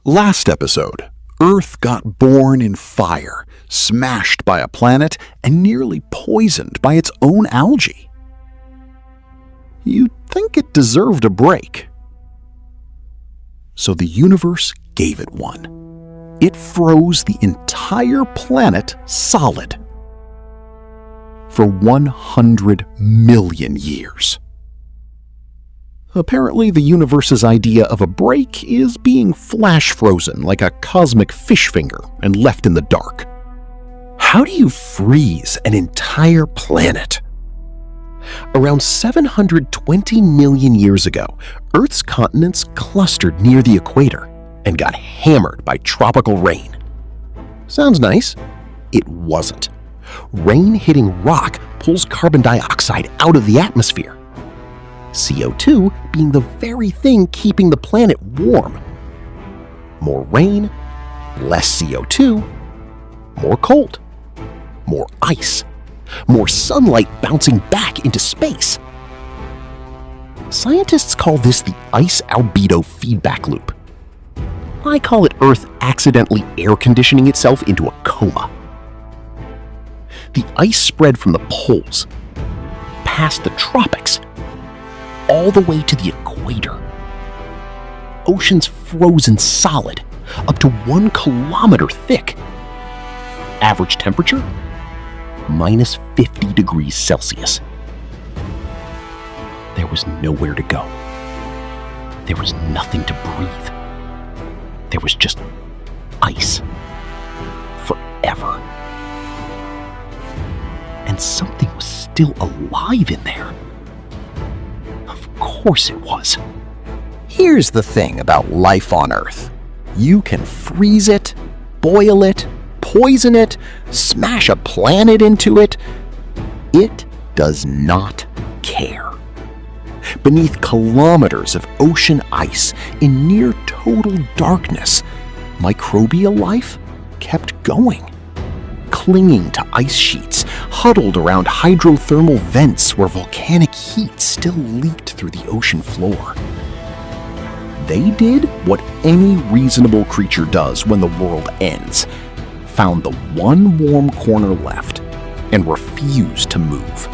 Last episode, Earth got born in fire, smashed by a planet, and nearly poisoned by its own algae. You'd think it deserved a break. So the universe gave it one. It froze the entire planet solid for 100 million years. Apparently, the universe's idea of a break is being flash frozen like a cosmic fish finger and left in the dark. How do you freeze an entire planet? Around 720 million years ago, Earth's continents clustered near the equator and got hammered by tropical rain. Sounds nice? It wasn't. Rain hitting rock pulls carbon dioxide out of the atmosphere, CO2 being the very thing keeping the planet warm. More rain, less CO2, more cold, more ice, more sunlight bouncing back into space. Scientists call this the ice-albedo feedback loop. I call it Earth accidentally air conditioning itself into a coma. The ice spread from the poles, past the tropics, all the way to the equator. Oceans frozen solid, up to 1 kilometre thick. Average temperature? Minus 50 degrees Celsius. There was nowhere to go. There was nothing to breathe. There was just ice. Forever. And something was still alive in there. Of course it was. Here's the thing about life on Earth. You can freeze it, boil it, poison it, smash a planet into it. It does not care. Beneath kilometers of ocean ice, in near total darkness, microbial life kept going, clinging to ice sheets, huddled around hydrothermal vents where volcanic heat still leaked through the ocean floor. They did what any reasonable creature does when the world ends, found the one warm corner left, and refused to move.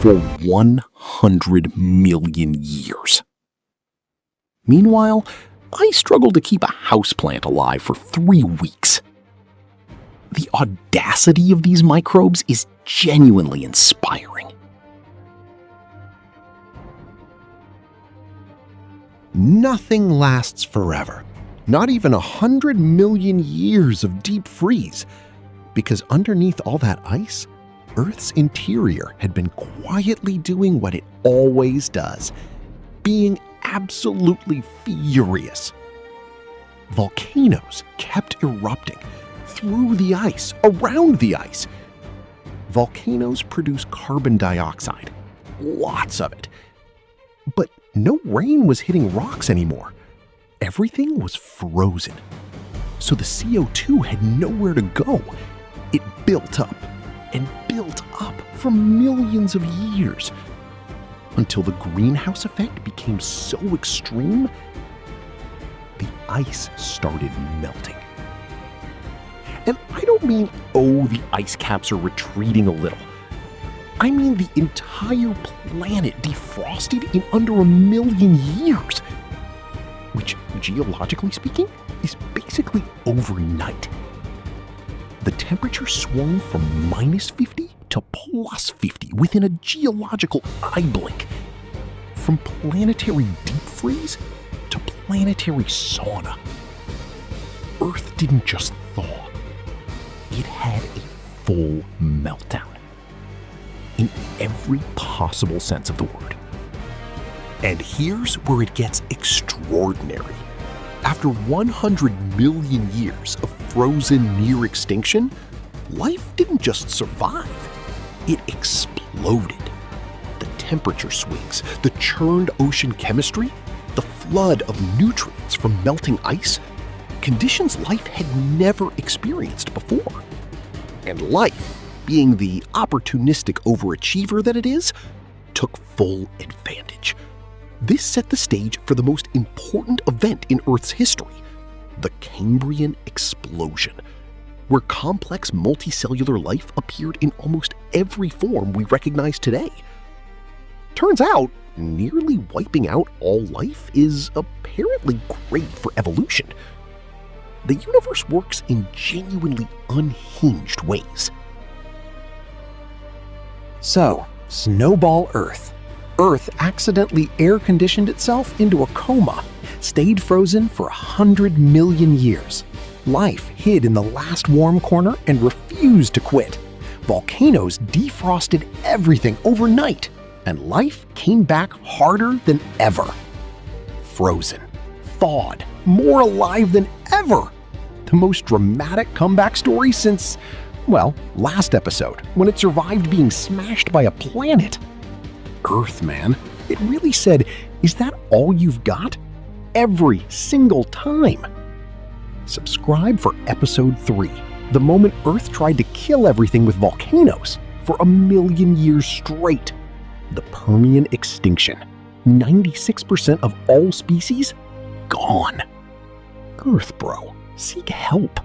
For 100 million years. Meanwhile, I struggled to keep a houseplant alive for 3 weeks. The audacity of these microbes is genuinely inspiring. Nothing lasts forever. Not even 100 million years of deep freeze. Because underneath all that ice, Earth's interior had been quietly doing what it always does, being absolutely furious. Volcanoes kept erupting through the ice, around the ice. Volcanoes produce carbon dioxide, lots of it. But no rain was hitting rocks anymore. Everything was frozen. So the CO2 had nowhere to go. It built up and built up for millions of years until the greenhouse effect became so extreme, the ice started melting. And I don't mean, oh, the ice caps are retreating a little. I mean the entire planet defrosted in under 1 million years, which, geologically speaking, is basically overnight. The temperature swung from minus 50 to plus 50 within a geological eye blink. From planetary deep freeze to planetary sauna. Earth didn't just thaw. It had a full meltdown. In every possible sense of the word. And here's where it gets extraordinary. After 100 million years of frozen near extinction, life didn't just survive. It exploded. The temperature swings, the churned ocean chemistry, the flood of nutrients from melting ice, conditions life had never experienced before. And life, being the opportunistic overachiever that it is, took full advantage. This set the stage for the most important event in Earth's history, the Cambrian Explosion, where complex multicellular life appeared in almost every form we recognize today. Turns out, nearly wiping out all life is apparently great for evolution. The universe works in genuinely unhinged ways. So, Snowball Earth. Earth accidentally air-conditioned itself into a coma, stayed frozen for 100 million years. Life hid in the last warm corner and refused to quit. Volcanoes defrosted everything overnight, and life came back harder than ever. Frozen, thawed, more alive than ever. The most dramatic comeback story since, well, last episode, when it survived being smashed by a planet. Earth, man. It really said, "Is that all you've got?" Every single time. Subscribe for Episode 3, the moment Earth tried to kill everything with volcanoes for 1,000,000 years straight. The Permian extinction. 96% of all species gone. Earth, bro. Seek help.